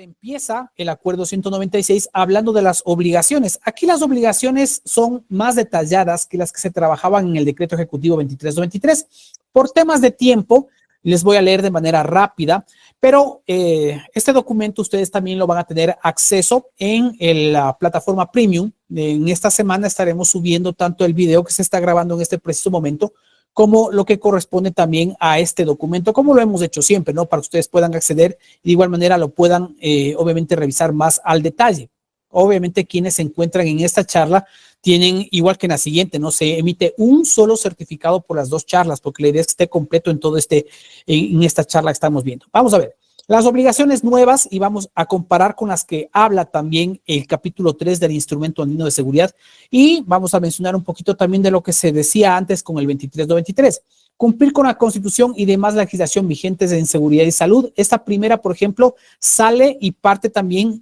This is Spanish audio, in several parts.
empieza el acuerdo 196 hablando de las obligaciones. Aquí las obligaciones son más detalladas que las que se trabajaban en el decreto ejecutivo 2323. Por temas de tiempo, les voy a leer de manera rápida, pero este documento ustedes también lo van a tener acceso en la plataforma Premium. En esta semana estaremos subiendo tanto el video que se está grabando en este preciso momento como lo que corresponde también a este documento, como lo hemos hecho siempre, ¿no? Para que ustedes puedan acceder y de igual manera lo puedan, obviamente, revisar más al detalle. Obviamente, quienes se encuentran en esta charla tienen, igual que en la siguiente, ¿no? Se emite un solo certificado por las dos charlas, porque la idea es que esté completo en todo en esta charla que estamos viendo. Vamos a ver. Las obligaciones nuevas y vamos a comparar con las que habla también el capítulo 3 del Instrumento Andino de Seguridad y vamos a mencionar un poquito también de lo que se decía antes con el 2323. Cumplir con la Constitución y demás legislación vigentes en seguridad y salud. Esta primera, por ejemplo, sale y parte también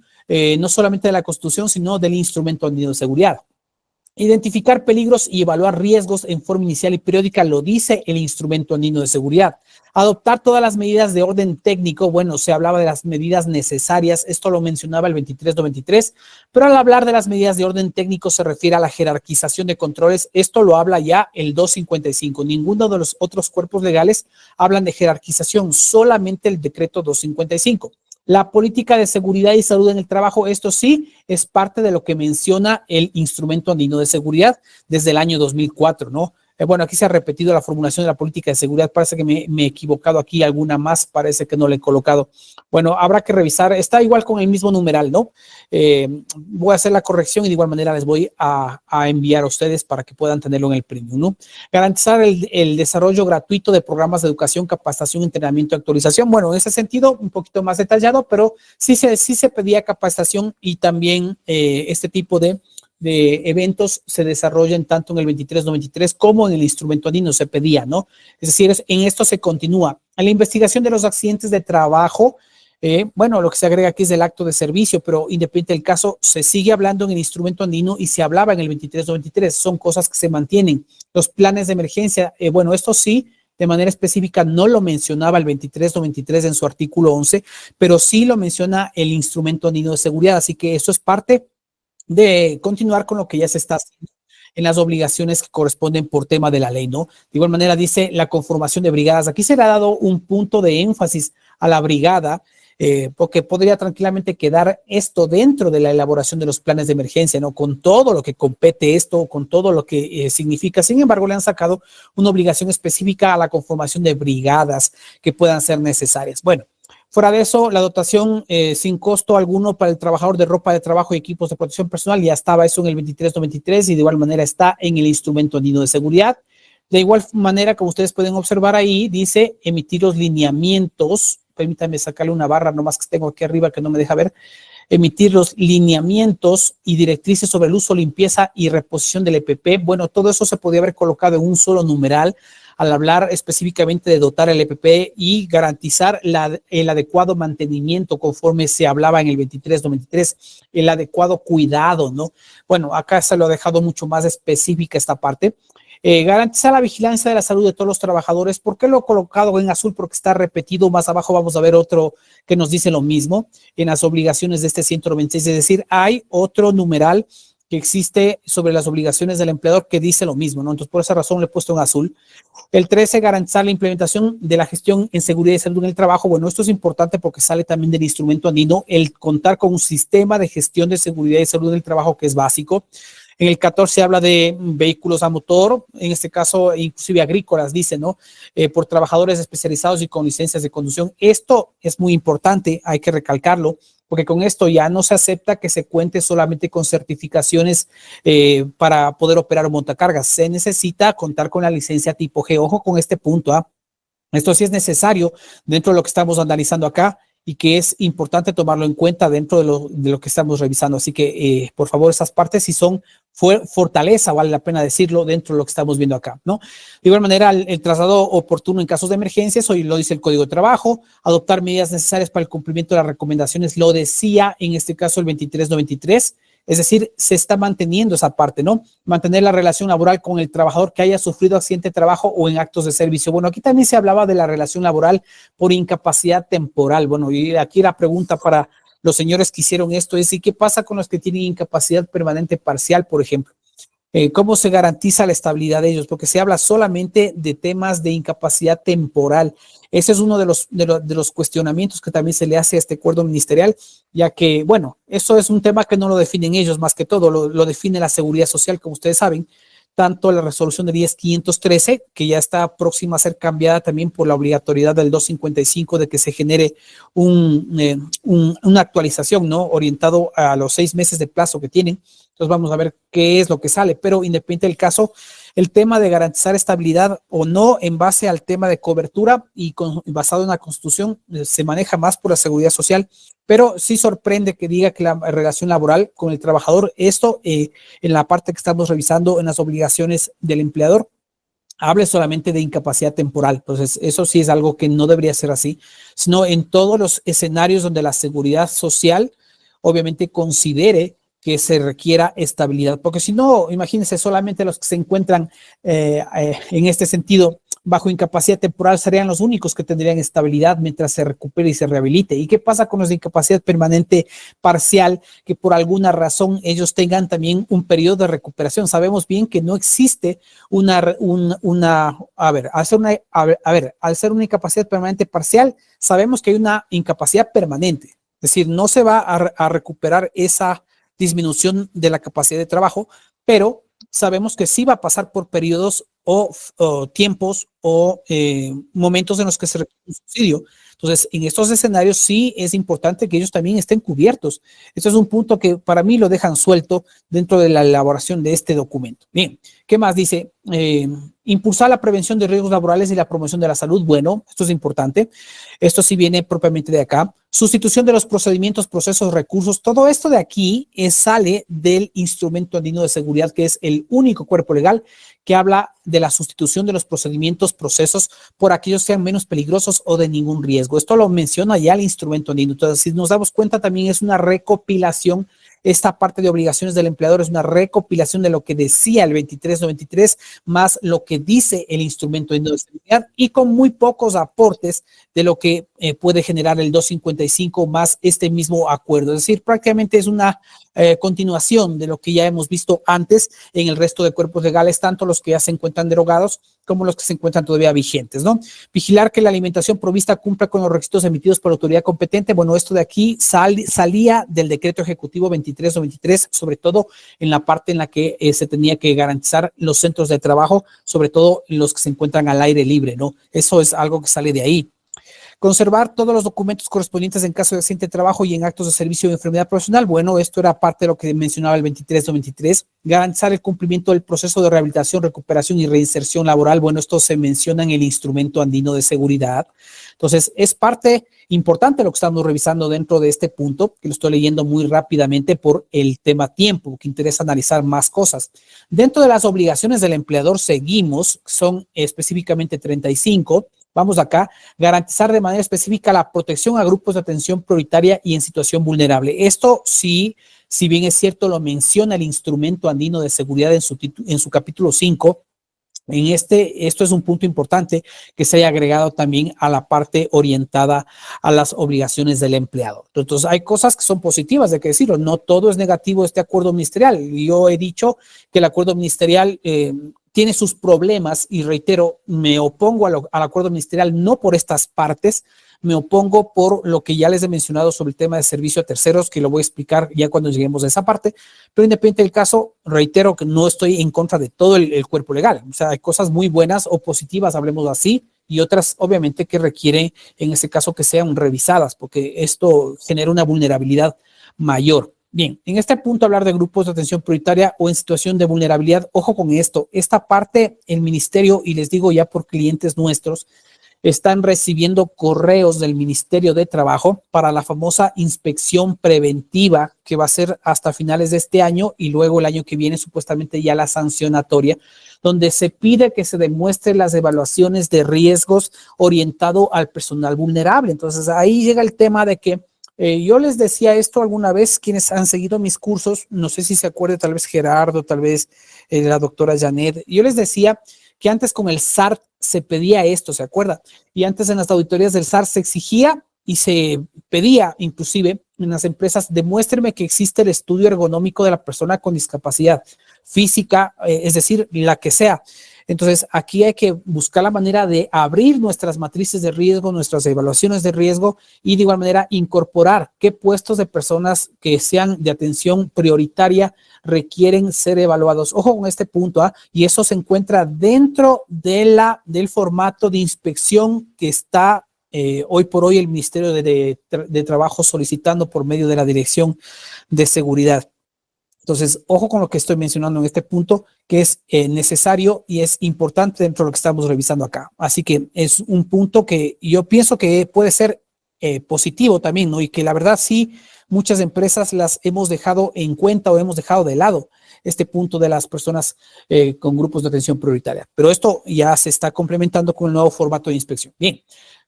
no solamente de la Constitución, sino del Instrumento Andino de Seguridad. Identificar peligros y evaluar riesgos en forma inicial y periódica, lo dice el Instrumento Andino de Seguridad. Adoptar todas las medidas de orden técnico, bueno, se hablaba de las medidas necesarias, esto lo mencionaba el 2323, pero al hablar de las medidas de orden técnico se refiere a la jerarquización de controles, esto lo habla ya el 255. Ninguno de los otros cuerpos legales hablan de jerarquización, solamente el decreto 255. La política de seguridad y salud en el trabajo, esto sí es parte de lo que menciona el Instrumento Andino de Seguridad desde el año 2004, ¿no? Bueno, aquí se ha repetido la formulación de la política de seguridad, parece que me he equivocado aquí, alguna más parece que no le he colocado. Bueno, habrá que revisar, está igual con el mismo numeral, ¿no? Voy a hacer la corrección y de igual manera les voy a enviar a ustedes para que puedan tenerlo en el premium, ¿no? Garantizar el desarrollo gratuito de programas de educación, capacitación, entrenamiento y actualización. Bueno, en ese sentido, un poquito más detallado, pero sí se pedía capacitación y también este tipo de eventos se desarrollan tanto en el 2393 como en el Instrumento Andino, se pedía, ¿no? Es decir, en esto se continúa. En la investigación de los accidentes de trabajo, bueno, lo que se agrega aquí es el acto de servicio, pero independiente del caso, se sigue hablando en el Instrumento Andino y se hablaba en el 2393, son cosas que se mantienen. Los planes de emergencia, bueno, esto sí, de manera específica no lo mencionaba el 2393 en su artículo 11, pero sí lo menciona el Instrumento Andino de Seguridad, así que eso es parte de continuar con lo que ya se está haciendo en las obligaciones que corresponden por tema de la ley, ¿no? De igual manera dice la conformación de brigadas. Aquí se le ha dado un punto de énfasis a la brigada, porque podría tranquilamente quedar esto dentro de la elaboración de los planes de emergencia, ¿no? Con todo lo que compete esto, con todo lo que significa. Sin embargo, le han sacado una obligación específica a la conformación de brigadas que puedan ser necesarias. Bueno, fuera de eso, la dotación sin costo alguno para el trabajador de ropa de trabajo y equipos de protección personal, ya estaba eso en el 2393 y de igual manera está en el Instrumento Andino de Seguridad. De igual manera, como ustedes pueden observar ahí, dice emitir los lineamientos, permítanme sacarle una barra nomás que tengo aquí arriba que no me deja ver, emitir los lineamientos y directrices sobre el uso, limpieza y reposición del EPP. Bueno, todo eso se podía haber colocado en un solo numeral, al hablar específicamente de dotar el EPP y garantizar el adecuado mantenimiento conforme se hablaba en el 2393, el adecuado cuidado, ¿no? Bueno, acá se lo ha dejado mucho más específica esta parte. Garantizar la vigilancia de la salud de todos los trabajadores. ¿Por qué lo he colocado en azul? Porque está repetido. Más abajo vamos a ver otro que nos dice lo mismo en las obligaciones de este 196. Es decir, hay otro numeral que existe sobre las obligaciones del empleador que dice lo mismo, ¿no? Entonces, por esa razón le he puesto en azul. El 13, garantizar la implementación de la gestión en seguridad y salud en el trabajo. Bueno, esto es importante porque sale también del Instrumento Andino, el contar con un sistema de gestión de seguridad y salud en el trabajo que es básico. En el 14 habla de vehículos a motor, en este caso inclusive agrícolas, dice, ¿no? Por trabajadores especializados y con licencias de conducción. Esto es muy importante, hay que recalcarlo, porque con esto ya no se acepta que se cuente solamente con certificaciones para poder operar un montacargas. Se necesita contar con la licencia tipo G. Ojo con este punto, ¿ah? Esto sí es necesario dentro de lo que estamos analizando acá y que es importante tomarlo en cuenta dentro de lo que estamos revisando. Así que, por favor, esas partes sí son fortaleza, vale la pena decirlo, dentro de lo que estamos viendo acá, ¿no? De igual manera, el traslado oportuno en casos de emergencia, eso lo dice el Código de Trabajo, adoptar medidas necesarias para el cumplimiento de las recomendaciones, lo decía en este caso el 2393, es decir, se está manteniendo esa parte, ¿no? Mantener la relación laboral con el trabajador que haya sufrido accidente de trabajo o en actos de servicio. Bueno, aquí también se hablaba de la relación laboral por incapacidad temporal. Bueno, y aquí la pregunta para los señores que hicieron esto es, ¿y qué pasa con los que tienen incapacidad permanente parcial, por ejemplo? ¿Cómo se garantiza la estabilidad de ellos? Porque se habla solamente de temas de incapacidad temporal. Ese es uno de los cuestionamientos que también se le hace a este acuerdo ministerial, ya que, bueno, eso es un tema que no lo definen ellos más que todo, lo define la seguridad social, como ustedes saben, tanto la resolución de 10.513, que ya está próxima a ser cambiada también por la obligatoriedad del 255 de que se genere una actualización, ¿no? Orientado a los 6 meses de plazo que tienen. Entonces vamos a ver qué es lo que sale, pero independiente del caso, el tema de garantizar estabilidad o no en base al tema de cobertura y basado en la Constitución se maneja más por la seguridad social, pero sí sorprende que diga que la relación laboral con el trabajador, esto en la parte que estamos revisando en las obligaciones del empleador, hable solamente de incapacidad temporal. Entonces, eso sí es algo que no debería ser así, sino en todos los escenarios donde la seguridad social obviamente considere que se requiera estabilidad, porque si no, imagínense, solamente los que se encuentran en este sentido bajo incapacidad temporal serían los únicos que tendrían estabilidad mientras se recupere y se rehabilite. ¿Y qué pasa con los de incapacidad permanente parcial que por alguna razón ellos tengan también un periodo de recuperación? Sabemos bien que no existe al ser una incapacidad permanente parcial, sabemos que hay una incapacidad permanente, es decir, no se va a recuperar esa disminución de la capacidad de trabajo, pero sabemos que sí va a pasar por periodos o tiempos o momentos en los que se requiere un subsidio. Entonces, en estos escenarios sí es importante que ellos también estén cubiertos. Esto es un punto que para mí lo dejan suelto dentro de la elaboración de este documento. Bien, ¿qué más dice? Impulsar la prevención de riesgos laborales y la promoción de la salud. Bueno, esto es importante. Esto sí viene propiamente de acá. Sustitución de los procedimientos, procesos, recursos. Todo esto de aquí sale del Instrumento Andino de Seguridad, que es el único cuerpo legal que habla de la sustitución de los procedimientos, procesos, por aquellos que sean menos peligrosos o de ningún riesgo. Esto lo menciona ya el Instrumento Andino. Entonces, si nos damos cuenta, también es una recopilación. Esta parte de obligaciones del empleador es una recopilación de lo que decía el 2393 más lo que dice el Instrumento de Seguridad y con muy pocos aportes de lo que puede generar el 255 más este mismo acuerdo. Es decir, prácticamente es una continuación de lo que ya hemos visto antes en el resto de cuerpos legales, tanto los que ya se encuentran derogados como los que se encuentran todavía vigentes, ¿no? Vigilar que la alimentación provista cumpla con los requisitos emitidos por la autoridad competente. Bueno, esto de aquí salía del decreto ejecutivo 2393, sobre todo en la parte en la que se tenía que garantizar los centros de trabajo, sobre todo los que se encuentran al aire libre, ¿no? Eso es algo que sale de ahí. Conservar todos los documentos correspondientes en caso de accidente de trabajo y en actos de servicio de enfermedad profesional. Bueno, esto era parte de lo que mencionaba el 2393. Garantizar el cumplimiento del proceso de rehabilitación, recuperación y reinserción laboral. Bueno, esto se menciona en el Instrumento Andino de Seguridad. Entonces, es parte importante lo que estamos revisando dentro de este punto, que lo estoy leyendo muy rápidamente por el tema tiempo, que interesa analizar más cosas. Dentro de las obligaciones del empleador seguimos, son específicamente 35. Vamos acá, garantizar de manera específica la protección a grupos de atención prioritaria y en situación vulnerable. Esto sí, si bien es cierto, lo menciona el Instrumento Andino de Seguridad en su capítulo 5, esto es un punto importante que se haya agregado también a la parte orientada a las obligaciones del empleado. Entonces, hay cosas que son positivas, hay que decirlo, no todo es negativo este acuerdo ministerial. Yo he dicho que el acuerdo ministerial tiene sus problemas y reitero, me opongo al acuerdo ministerial no por estas partes, me opongo por lo que ya les he mencionado sobre el tema de servicio a terceros, que lo voy a explicar ya cuando lleguemos a esa parte, pero independiente del caso, reitero que no estoy en contra de todo el cuerpo legal. O sea, hay cosas muy buenas o positivas, hablemos así, y otras obviamente que requieren en ese caso que sean revisadas, porque esto genera una vulnerabilidad mayor. Bien, en este punto hablar de grupos de atención prioritaria o en situación de vulnerabilidad, ojo con esto, esta parte el ministerio, y les digo ya por clientes nuestros, están recibiendo correos del Ministerio de Trabajo para la famosa inspección preventiva que va a ser hasta finales de este año y luego el año que viene supuestamente ya la sancionatoria, donde se pide que se demuestren las evaluaciones de riesgos orientado al personal vulnerable. Entonces ahí llega el tema de que yo les decía esto alguna vez, quienes han seguido mis cursos, no sé si se acuerda, tal vez Gerardo, tal vez la doctora Janet, yo les decía que antes con el SAR se pedía esto, ¿se acuerda? Y antes en las auditorías del SAR se exigía y se pedía inclusive en las empresas, demuéstreme que existe el estudio ergonómico de la persona con discapacidad física, es decir, la que sea. Entonces, aquí hay que buscar la manera de abrir nuestras matrices de riesgo, nuestras evaluaciones de riesgo y de igual manera incorporar qué puestos de personas que sean de atención prioritaria requieren ser evaluados. Ojo con este punto, y eso se encuentra dentro del formato de inspección que está hoy por hoy el Ministerio de Trabajo solicitando por medio de la Dirección de Seguridad. Entonces, ojo con lo que estoy mencionando en este punto, que es necesario y es importante dentro de lo que estamos revisando acá. Así que es un punto que yo pienso que puede ser positivo también, ¿no? Y que la verdad sí, muchas empresas las hemos dejado en cuenta o hemos dejado de lado este punto de las personas con grupos de atención prioritaria. Pero esto ya se está complementando con el nuevo formato de inspección. Bien.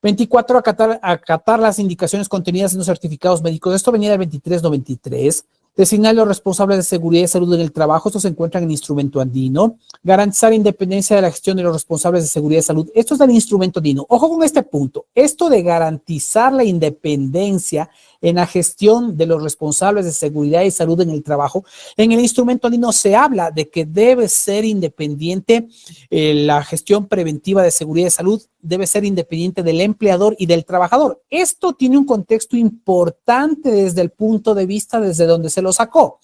24, acatar las indicaciones contenidas en los certificados médicos. Esto venía del 2393. Designar los responsables de seguridad y salud en el trabajo. Estos se encuentran en el instrumento andino. Garantizar independencia de la gestión de los responsables de seguridad y salud. Esto es del instrumento andino. Ojo con este punto. Esto de garantizar la independencia en la gestión de los responsables de seguridad y salud en el trabajo. En el instrumento andino se habla de que debe ser independiente la gestión preventiva de seguridad y salud, debe ser independiente del empleador y del trabajador. Esto tiene un contexto importante desde el punto de vista desde donde se lo sacó.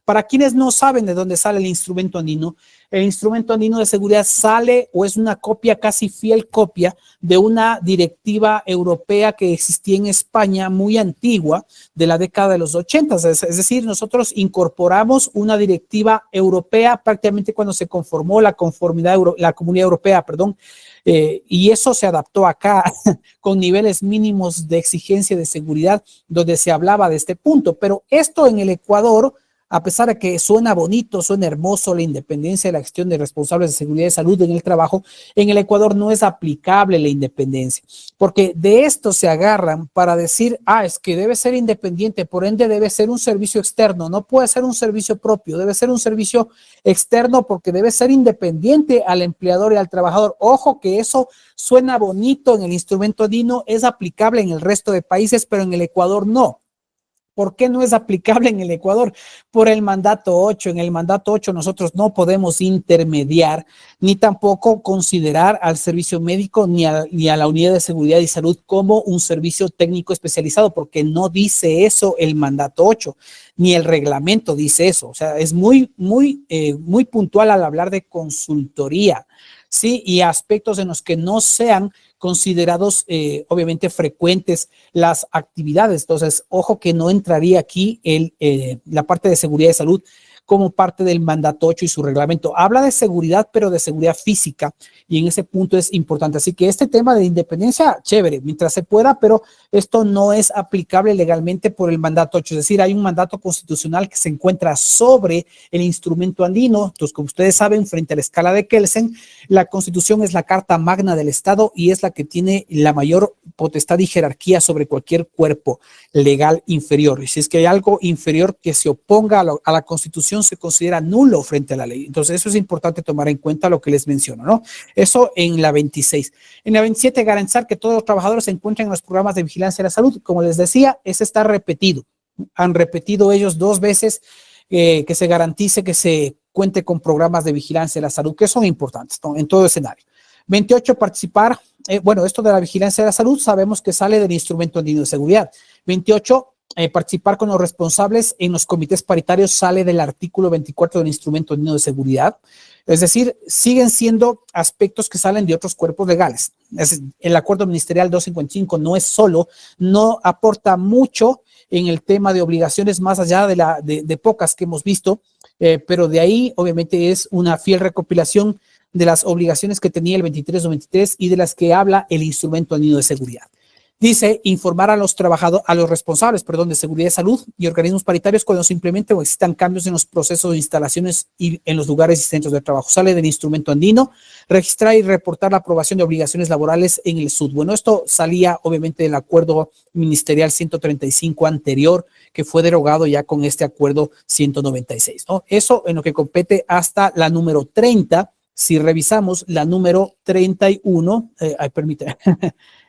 Para quienes no saben de dónde sale el instrumento andino de seguridad sale o es una copia, casi fiel copia, de una directiva europea que existía en España muy antigua, de la década de los 80. Es decir, nosotros incorporamos una directiva europea prácticamente cuando se conformó la Comunidad Europea, perdón, y eso se adaptó acá con niveles mínimos de exigencia de seguridad, donde se hablaba de este punto. Pero esto en el Ecuador, a pesar de que suena bonito, suena hermoso la independencia de la gestión de responsables de seguridad y salud en el trabajo, en el Ecuador no es aplicable la independencia, porque de esto se agarran para decir, es que debe ser independiente, por ende debe ser un servicio externo, no puede ser un servicio propio, debe ser un servicio externo porque debe ser independiente al empleador y al trabajador. Ojo que eso suena bonito en el instrumento andino, es aplicable en el resto de países, pero en el Ecuador no. ¿Por qué no es aplicable en el Ecuador? Por el mandato 8. En el mandato 8 nosotros no podemos intermediar ni tampoco considerar al servicio médico ni a la unidad de seguridad y salud como un servicio técnico especializado, porque no dice eso el mandato 8, ni el reglamento dice eso. O sea, es muy puntual al hablar de consultoría, ¿sí? Y aspectos en los que no sean considerados obviamente frecuentes las actividades. Entonces, ojo que no entraría aquí la parte de seguridad y salud como parte del mandato 8 y su reglamento. Habla de seguridad, pero de seguridad física, y en ese punto es importante. Así que este tema de independencia, chévere, mientras se pueda, pero esto no es aplicable legalmente por el mandato 8. Es decir, hay un mandato constitucional que se encuentra sobre el instrumento andino. Entonces, como ustedes saben, frente a la escala de Kelsen, la Constitución es la carta magna del Estado y es la que tiene la mayor potestad y jerarquía sobre cualquier cuerpo legal inferior. Y si es que hay algo inferior que se oponga a la Constitución, se considera nulo frente a la ley. Entonces, eso es importante tomar en cuenta lo que les menciono, ¿no? Eso en la 26. En la 27, garantizar que todos los trabajadores se encuentren en los programas de vigilancia de la salud. Como les decía, ese está repetido. Han repetido ellos 2 veces que se garantice que se cuente con programas de vigilancia de la salud, que son importantes, ¿no? En todo escenario. 28, participar. Esto de la vigilancia de la salud sabemos que sale del instrumento andino de seguridad. 28, participar con los responsables en los comités paritarios sale del artículo 24 del instrumento andino de seguridad. Es decir, siguen siendo aspectos que salen de otros cuerpos legales. El acuerdo ministerial 255 no aporta mucho en el tema de obligaciones más allá de pocas que hemos visto, pero de ahí obviamente es una fiel recopilación de las obligaciones que tenía el 2393 y de las que habla el instrumento andino de seguridad. Dice informar a los responsables, de seguridad y salud y organismos paritarios cuando se implementen o existan cambios en los procesos de instalaciones y en los lugares y centros de trabajo. Sale del instrumento andino, registrar y reportar la aprobación de obligaciones laborales en el SUD. Bueno, esto salía obviamente del acuerdo ministerial 135 anterior, que fue derogado ya con este acuerdo 196, ¿no? Eso en lo que compete hasta la número 30. Si revisamos la número 31, permítame.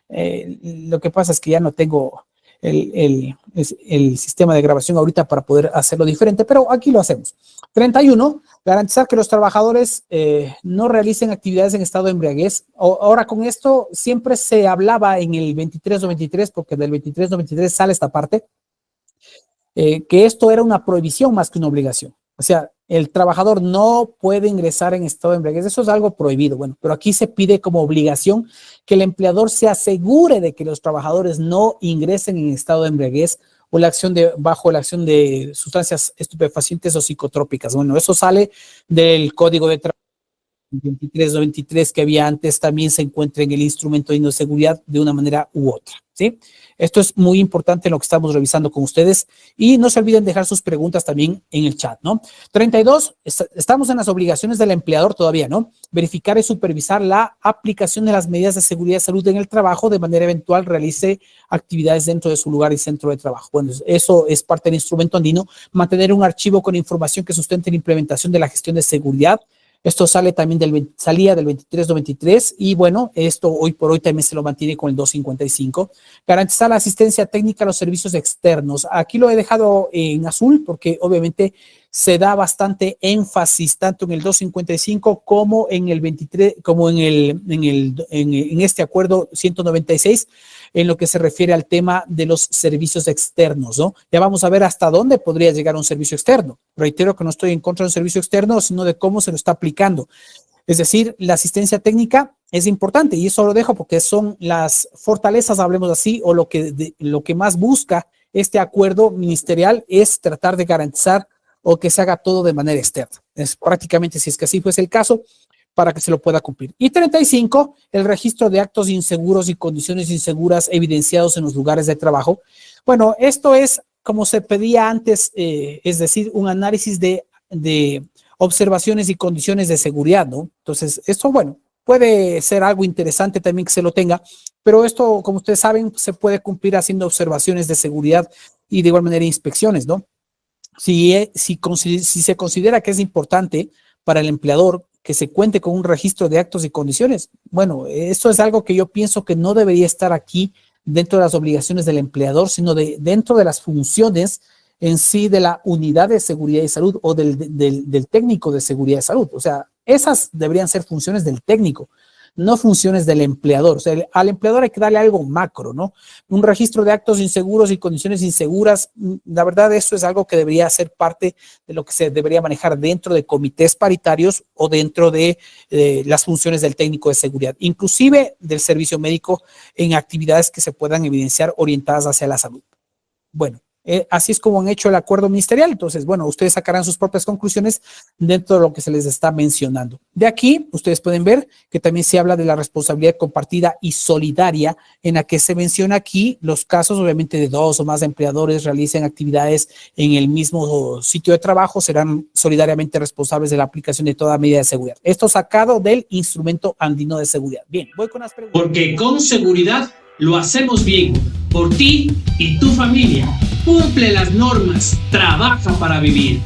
Lo que pasa es que ya no tengo el sistema de grabación ahorita para poder hacerlo diferente, pero aquí lo hacemos. 31, garantizar que los trabajadores no realicen actividades en estado de embriaguez. Ahora con esto siempre se hablaba en el 2393, porque del 2393 sale esta parte, que esto era una prohibición más que una obligación. O sea, el trabajador no puede ingresar en estado de embriaguez, eso es algo prohibido. Bueno, pero aquí se pide como obligación que el empleador se asegure de que los trabajadores no ingresen en estado de embriaguez o bajo la acción de sustancias estupefacientes o psicotrópicas. Bueno, eso sale del Código de Trabajo 2393 que había antes, también se encuentra en el instrumento de seguridad de una manera u otra, ¿sí? Esto es muy importante en lo que estamos revisando con ustedes y no se olviden dejar sus preguntas también en el chat, ¿no? 32, estamos en las obligaciones del empleador todavía, ¿no? Verificar y supervisar la aplicación de las medidas de seguridad y salud en el trabajo, de manera eventual realice actividades dentro de su lugar y centro de trabajo. Bueno, eso es parte del instrumento andino, mantener un archivo con información que sustente la implementación de la gestión de seguridad. Esto salía del 2393 y bueno, esto hoy por hoy también se lo mantiene con el 255. Garantizar la asistencia técnica a los servicios externos. Aquí lo he dejado en azul porque obviamente se da bastante énfasis tanto en el 255 como en el 23, como en este acuerdo 196 en lo que se refiere al tema de los servicios externos, ¿no? Ya vamos a ver hasta dónde podría llegar un servicio externo. Reitero que no estoy en contra de un servicio externo, sino de cómo se lo está aplicando. Es decir, la asistencia técnica es importante y eso lo dejo porque son las fortalezas, hablemos así, o lo que más busca este acuerdo ministerial es tratar de garantizar o que se haga todo de manera externa. Es prácticamente, si es que así fuese el caso, para que se lo pueda cumplir. Y 35, el registro de actos inseguros y condiciones inseguras evidenciados en los lugares de trabajo. Bueno, esto es como se pedía antes, es decir, un análisis de observaciones y condiciones de seguridad, ¿no? Entonces, esto, bueno, puede ser algo interesante también que se lo tenga, pero esto, como ustedes saben, se puede cumplir haciendo observaciones de seguridad y de igual manera inspecciones, ¿no? Si se considera que es importante para el empleador que se cuente con un registro de actos y condiciones, bueno, esto es algo que yo pienso que no debería estar aquí dentro de las obligaciones del empleador, sino dentro de las funciones en sí de la unidad de seguridad y salud o del técnico de seguridad y salud. O sea, esas deberían ser funciones del técnico, no funciones del empleador. O sea, al empleador hay que darle algo macro, ¿no? Un registro de actos inseguros y condiciones inseguras, la verdad eso es algo que debería ser parte de lo que se debería manejar dentro de comités paritarios o dentro de las funciones del técnico de seguridad, inclusive del servicio médico en actividades que se puedan evidenciar orientadas hacia la salud. Bueno, así es como han hecho el acuerdo ministerial. Entonces, bueno, ustedes sacarán sus propias conclusiones dentro de lo que se les está mencionando. De aquí, ustedes pueden ver que también se habla de la responsabilidad compartida y solidaria, en la que se menciona aquí los casos, obviamente, de 2 o más empleadores realicen actividades en el mismo sitio de trabajo, serán solidariamente responsables de la aplicación de toda medida de seguridad. Esto sacado del instrumento andino de seguridad. Bien, voy con las preguntas. Porque con seguridad lo hacemos bien, por ti y tu familia. Cumple las normas, trabaja para vivir.